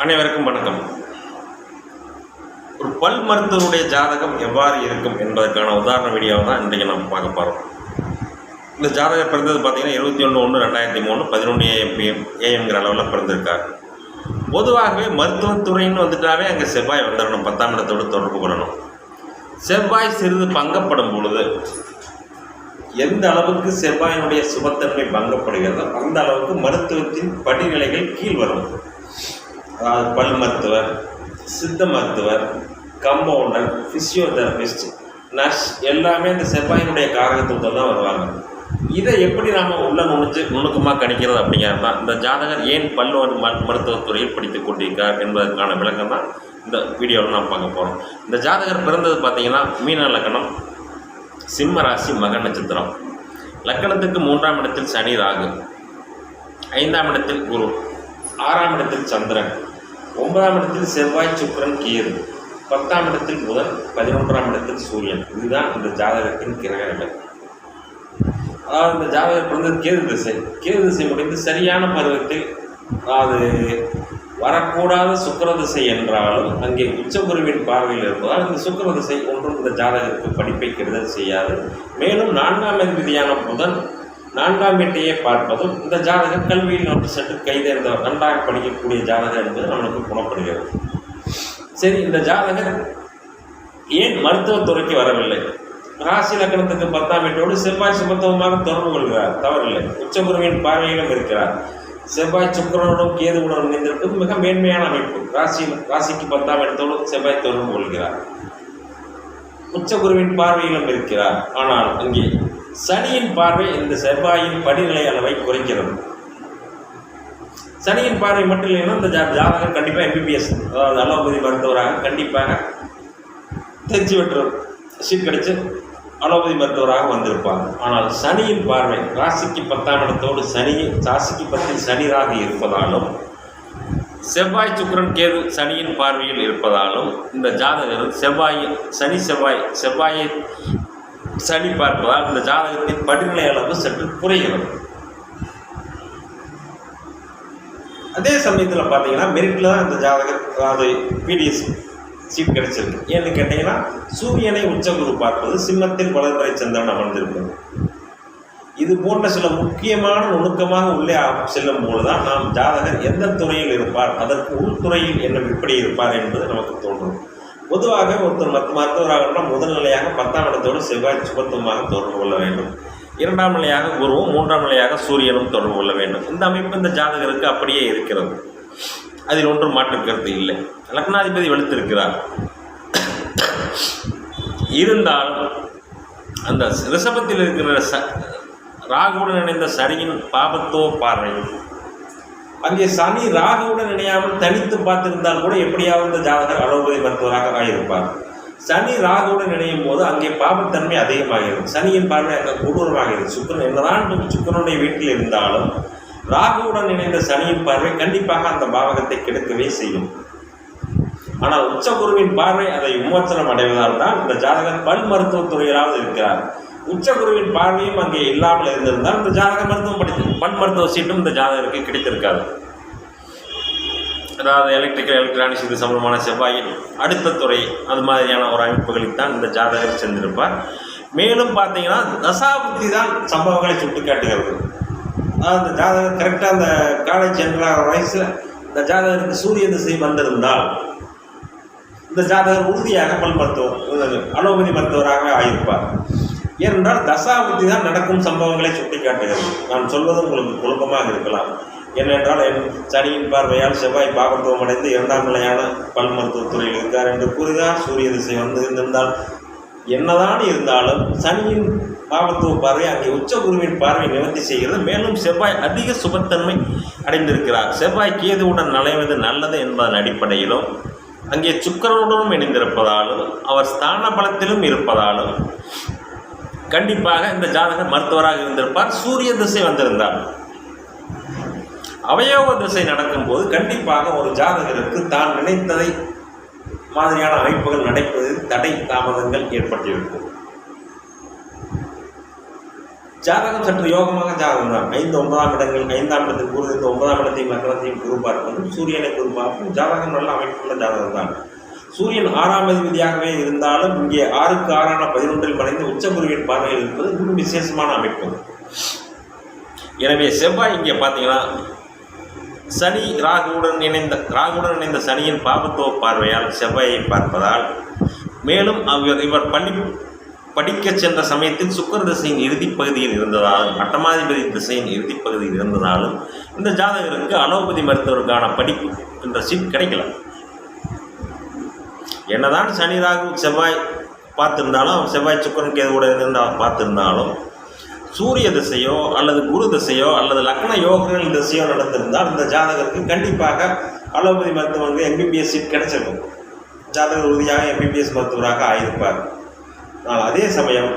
அனைவருக்கும் வணக்கம். ஒரு பல் மருத்துவருடைய ஜாதகம் எவ்வாறு இருக்கும் என்பதற்கான உதாரண வீடியோவை தான் இன்றைக்கு நம்ம பார்க்க போகிறோம். இந்த ஜாதகம் பிறந்தது பார்த்திங்கன்னா 21/1/2003 11 AM அளவில் பிறந்திருக்கார். பொதுவாகவே மருத்துவத்துறைன்னு வந்துட்டாவே அங்கே செவ்வாய் வந்துடணும், 10ஆம் இடத்தோடு தொடர்பு கொள்ளணும். செவ்வாய் சிறிது பங்கப்படும் பொழுது எந்த அளவுக்கு செவ்வாயினுடைய சுபத்தன்மை பங்கப்படுகிறதோ அந்த அளவுக்கு மருத்துவத்தின் படிநிலைகள் கீழ் வரும். அதாவது பல் மருத்துவர், சித்த மருத்துவர், கம்பவுண்டர், ஃபிசியோதெரபிஸ்ட், நர்ஸ் எல்லாமே இந்த செவ்வாயினுடைய காரகத்துவத்தில் தான் வருவாங்க. இதை எப்படி நாம் உள்ள நுணுக்கமாக கணிக்கிறது அப்படிங்கிறது தான் இந்த ஜாதகர் ஏன் பல் மருத்துவத்துறையில் படித்துக் கொண்டிருக்கார் என்பதற்கான விளக்கம் தான் இந்த வீடியோவில் நாம் பார்க்க போகிறோம். இந்த ஜாதகர் பிறந்தது பார்த்திங்கன்னா மீன லக்னம், சிம்ம ராசி, மக நட்சத்திரம். லக்கணத்துக்கு 3ஆம் இடத்தில் சனி ராகு, 5ஆம் இடத்தில் குரு, 6ஆம் இடத்தில் சந்திரன், 9ஆம் இடத்தில் செவ்வாய் சுக்கிரன் கேது, 10ஆம் இடத்தில் புதன், 11ஆம் இடத்தில் சூரியன். இதுதான் இந்த ஜாதகத்தின் கிரக நிலை. அதாவது இந்த ஜாதகர் பிறந்தது கேது திசை முடிந்து சரியான பருவத்தில், அது வரக்கூடாத சுக்கிர திசை என்றாலும் அங்கே உச்சகுருவின் பார்வையில் இருப்பதால் இந்த சுக்கிர திசை ஒன்றும் இந்த ஜாதகருக்கு படிப்பை கெடுதல் செய்யாது. மேலும் 4ஆம் அதிபதியான புதன் 4ஆம் வீட்டையே பார்ப்பதும் இந்த ஜாதகம் கல்வியில் நோட்டு சற்று கைதேர்ந்தவர், நன்றாக படிக்கக்கூடிய ஜாதகம் என்பது நம்மளுக்கு குணப்படுகிறது. சரி, இந்த ஜாதகர் ஏன் மருத்துவத்துறைக்கு வரவில்லை? ராசி லக்கணத்துக்கு 10ஆம் வீட்டோடு செவ்வாய் சுபத்துவமாக தொடர்பு கொள்கிறார், தவறில்லை. உச்சகுருவின் பார்வையிலும் இருக்கிறார். செவ்வாய் சுக்கிரனுடன் கேதுவுடன் இணைந்திருப்பது மிக மேன்மையான அமைப்பு. ராசிக்கு 10ஆம் இடத்தோடு செவ்வாய் தொடர்பு கொள்கிறார், உச்சகுருவின் பார்வையிலும் இருக்கிறார். ஆனால் அங்கே சனியின் பார்வை இந்த செவ்வாயின் படிநிலை அளவை குறைக்கிறது. சனியின் பார்வை மட்டும் இல்லைன்னா இந்த ஜாதகர் கண்டிப்பாக MBBS, அதாவது அலோபதி மருத்துவராக கண்டிப்பாக தெரிஞ்சு வெற்ற சீட் கிடைச்சு அலோபதி மருத்துவராக வந்திருப்பார். ஆனால் சனியின் பார்வை ராசிக்கு 10ஆம் இடத்தோடு ராசிக்கு 10இல் சனிராக இருப்பதாலும் செவ்வாய் சுக்கிரன் கேது சனியின் பார்வையில் இருப்பதாலும் இந்த ஜாதகர் செவ்வாயை சனி பார்ப்பதால் இந்த ஜாதகத்தின் படிநிலை அளவு சற்று குறைகிறது. அதே சமயத்தில் பார்த்தீங்கன்னா மெரிட்டில் தான் இந்த ஜாதகர், அதாவது PDS சீட் கிடைச்சிருக்கு. ஏன்னு கேட்டிங்கன்னா சூரியனை உச்சகுரு பார்ப்பது, சிம்மத்தில் வளர்வரை சந்திரன் அமர்ந்திருப்பது, இது போன்ற சில முக்கியமான நுணுக்கமாக உள்ளே செல்லும் போது தான் நாம் ஜாதகர் எந்த துறையில் இருப்பார், அதற்கு உள்துறையில் எப்படி இருப்பார் என்பது நமக்கு தோன்றும். பொதுவாக ஒருத்தர் மருத்துவராக முதல் நிலையாக 10ஆம் இடத்தோடு செவ்வாய் சுபத்துவமாக தொடர்பு கொள்ள வேண்டும். 2ஆம் நிலையாக குருவும், 3ஆம் நிலையாக சூரியனும் தொடர்பு கொள்ள வேண்டும். இந்த அமைப்பு இந்த ஜாதகருக்கு அப்படியே இருக்கிறது. அதில் ஒன்றும் மாற்று கருத்து இல்லை. லக்னாதிபதி வெளுத்திருக்கிறார். இருந்தாலும் அந்த ரிஷபத்தில் இருக்கிற ராகுவுடன் இணைந்த சனியின் பாபத்துவ பார்வை, அங்கே சனி ராகுவுடன் இணையாமல் தனித்து பார்த்திருந்தால் கூட எப்படியாவது இந்த ஜாதகர் அலோபதி மருத்துவராக ஆகியிருப்பார். சனி ராகுவுடன் இணையும் போது அங்கே பாபத்தன்மை அதிகமாகிறது. சனியின் பார்வை அங்கே கொடூரமாகிறது. சுக்கிரன் என்னதான் சுக்கிரனுடைய வீட்டில் இருந்தாலும் ராகுவுடன் இணைந்த சனியின் பார்வை கண்டிப்பாக அந்த பாவகத்தை கெடுக்கவே செய்யும். ஆனால் உச்சகுருவின் பார்வை அதை விமோசனம் அடைவதால் தான் இந்த ஜாதகர் பல் மருத்துவத்துறையிலாவது இருக்கிறார். உச்சகுருவின் பார்வையும் அங்கே இல்லாமல் இருந்திருந்தால் இந்த ஜாதக மருத்துவம் பல் மருத்துவ சீட்டும் இந்த ஜாதகருக்கு கிடைத்திருக்காது. அதாவது எலக்ட்ரானிக்ஸ் இது சம்பந்தமான செவ்வாயின் அடுத்த துறை, அது மாதிரியான ஒரு அமைப்புகளில் தான் இந்த ஜாதகர் சென்றிருப்பார். மேலும் பார்த்தீங்கன்னா தசாபுத்தி தான் சம்பவங்களை சுட்டிக்காட்டுகிறது. அந்த ஜாதகர் கரெக்டாக அந்த காலேஜ் என்ற வயசில் இந்த ஜாதகருக்கு சூரிய திசை வந்திருந்தால் இந்த ஜாதகர் உறுதியாக பல் மருத்துவர், அலோபதி மருத்துவராக ஆகியிருப்பார். ஏனென்றால் தசாபுத்தி தான் நடக்கும் சம்பவங்களை சுட்டிக்காட்டுகிறது. நான் சொல்வது உங்களுக்கு குழப்பமாக இருக்கலாம். ஏனென்றால் சனியின் பார்வையால் செவ்வாய் பாபத்துவம் அடைந்து 2ஆம் நிலையான பல் மருத்துவத்துறையில் இருக்கார் என்று கூறுகிறார். சூரிய திசை வந்து இருந்திருந்தால் என்னதான் இருந்தாலும் சனியின் பாவத்துவ பார்வை அங்கே உச்சகுருவின் பார்வை நிவர்த்தி செய்கிறது. மேலும் செவ்வாய் அதிக சுபத்தன்மை அடைந்திருக்கிறார். செவ்வாய் கேதுவுடன் நுழைவது நல்லது என்பதன் அடிப்படையிலும் அங்கே சுக்கிரனுடனும் இணைந்திருப்பதாலும் அவர் ஸ்தான பலத்திலும் இருப்பதாலும் கண்டிப்பாக இந்த ஜாதகர் மருத்துவராக இருந்திருப்பார். சூரிய திசை வந்திருந்தார். அவயோக திசை நடக்கும்போது கண்டிப்பாக ஒரு ஜாதகருக்கு தான் நினைத்ததை மாதிரியான அமைப்புகள் நடைபெறுவதில் தடை தாமதங்கள் ஏற்பட்டிருக்கும். ஜாதகம் சற்று யோகமாக ஜாதகம் தான். 5, 9ஆம் இடங்கள், 5ஆம் இடத்துக்கு குரு, 9ஆம் இடத்தையும் மக்களத்தையும் குரு பார்ப்பதும் சூரியனை குரு பார்ப்பதும் ஜாதகம் நல்ல அமைப்புள்ள ஜாதகம் தான். சூரியன் 6ஆம் அதிபதியாகவே இருந்தாலும் இங்கே 6க்கு 6ஆன 11இல் மறைந்து உச்சகுருவின் பார்வையில் இருப்பது இன்னும் விசேஷமான அமைப்பு. எனவே செவ்வாய் இங்கே பார்த்தீங்கன்னா சனி ராகுவுடன் இணைந்த சனியின் பாபத்துவ பார்வையால் செவ்வாயை பார்ப்பதால், மேலும் இவர் படிக்க சென்ற சமயத்தில் சுக்கிர திசையின் இறுதிப் பகுதியில் இருந்ததாலும், அட்டமாதிபதி திசையின் இறுதிப் பகுதியில் இருந்ததாலும் இந்த ஜாதகருக்கு அலோபதி மருத்துவருக்கான படிப்பு என்ற சீட் கிடைக்கல. என்னதான் சனி ராகு செவ்வாய் பார்த்திருந்தாலும், செவ்வாய் சுக்கிரன் கேதுவோட இருந்து பார்த்திருந்தாலும், சூரிய திசையோ அல்லது குரு திசையோ அல்லது லக்ன யோகங்கள் திசையோ நடந்திருந்தால் இந்த ஜாதகருக்கு கண்டிப்பாக அலோபதி மருத்துவருக்கு எம்பிபிஎஸ் சீட் கிடைச்சிருக்கும். ஜாதகர் உறுதியாக எம்பிபிஎஸ் மருத்துவராக ஆயிருப்பார். ஆனால் அதே சமயம்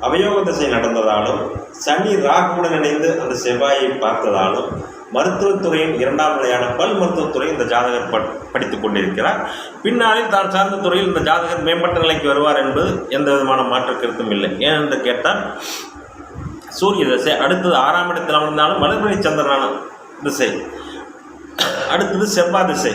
அவயோக திசை நடந்ததாலும், சனி ராகுவுடன் இணைந்து அந்த செவ்வாயை பார்த்ததாலும், மருத்துவத்துறையின் 2ஆம் நிலையான பல் மருத்துவத்துறை இந்த ஜாதகர் படித்துக் கொண்டிருக்கிறார். பின்னாளில் தான் சார்ந்த துறையில் இந்த ஜாதகர் மேம்பட்ட நிலைக்கு வருவார் என்பது எந்த விதமான மாற்று கருத்தும் இல்லை. ஏனென்று கேட்டால், சூரிய திசை, அடுத்தது 6ஆம் இடத்தில் அமர்ந்தாலும் வளர்பிறை சந்திரனான திசை, அடுத்தது செவ்வாய் திசை,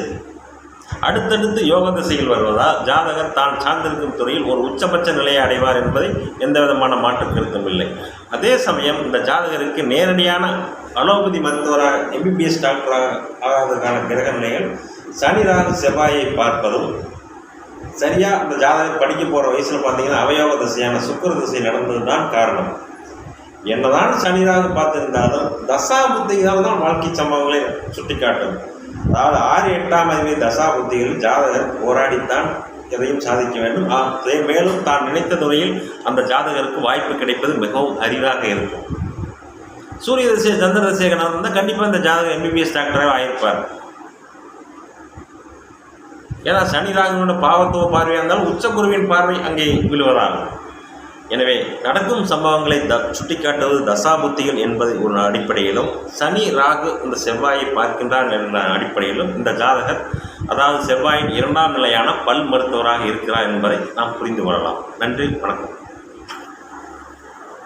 அடுத்தடுத்து யோக திசையில் வருவதால் ஜாதகர் தான் சார்ந்திருக்கும் துறையில் ஒரு உச்சபட்ச நிலையை அடைவார் என்பதை எந்த விதமான மாற்று கருத்தும் இல்லை. அதே சமயம் இந்த ஜாதகருக்கு நேரடியான அலோபதி மருத்துவராக எம்பிபிஎஸ் டாக்டராக ஆகாததற்கான கிரக நிலைகள் சனி ராகு செவ்வாயை பார்ப்பதும், சரியாக அந்த ஜாதகர் படிக்க போகிற வயசில் பார்த்தீங்கன்னா அவயோக திசையான சுக்கிர திசை நடந்தது தான் காரணம். என்னதான் சனி ராகு பார்த்திருந்தாலும் தசா புத்திகளால் தான் வாழ்க்கை சம்பவங்களை சுட்டி காட்டும். அதாவது 6, 8ஆம் அதிபதி தசா புத்திகளில் ஜாதகர் போராடித்தான் எதையும் சாதிக்க வேண்டும். மேலும் தான் நினைத்த துறையில் அந்த ஜாதகருக்கு வாய்ப்பு கிடைப்பது மிகவும் அரிதாக இருக்கும். சூரிய திசை சந்திர திசை நடந்தால் கண்டிப்பாக இந்த ஜாதகர் எம்பிபிஎஸ் டாக்டராக ஆயிருப்பார். ஏன்னா சனி ராகுவோட பாவத்துவ பார்வையாக இருந்தாலும் உச்சகுருவின் பார்வை அங்கே விழுவதாகும். எனவே நடக்கும் சம்பவங்களை சுட்டிக்காட்டுவது தசாபுத்திகள் என்பது ஒரு அடிப்படையிலும், சனி ராகு இந்த செவ்வாயை பார்க்கின்றார் என்ற அடிப்படையிலும் இந்த ஜாதகர், அதாவது செவ்வாயின் 2ஆம் நிலையான பல் மருத்துவராக இருக்கிறார் என்பதை நாம் புரிந்து கொள்ளலாம். நன்றி, வணக்கம்.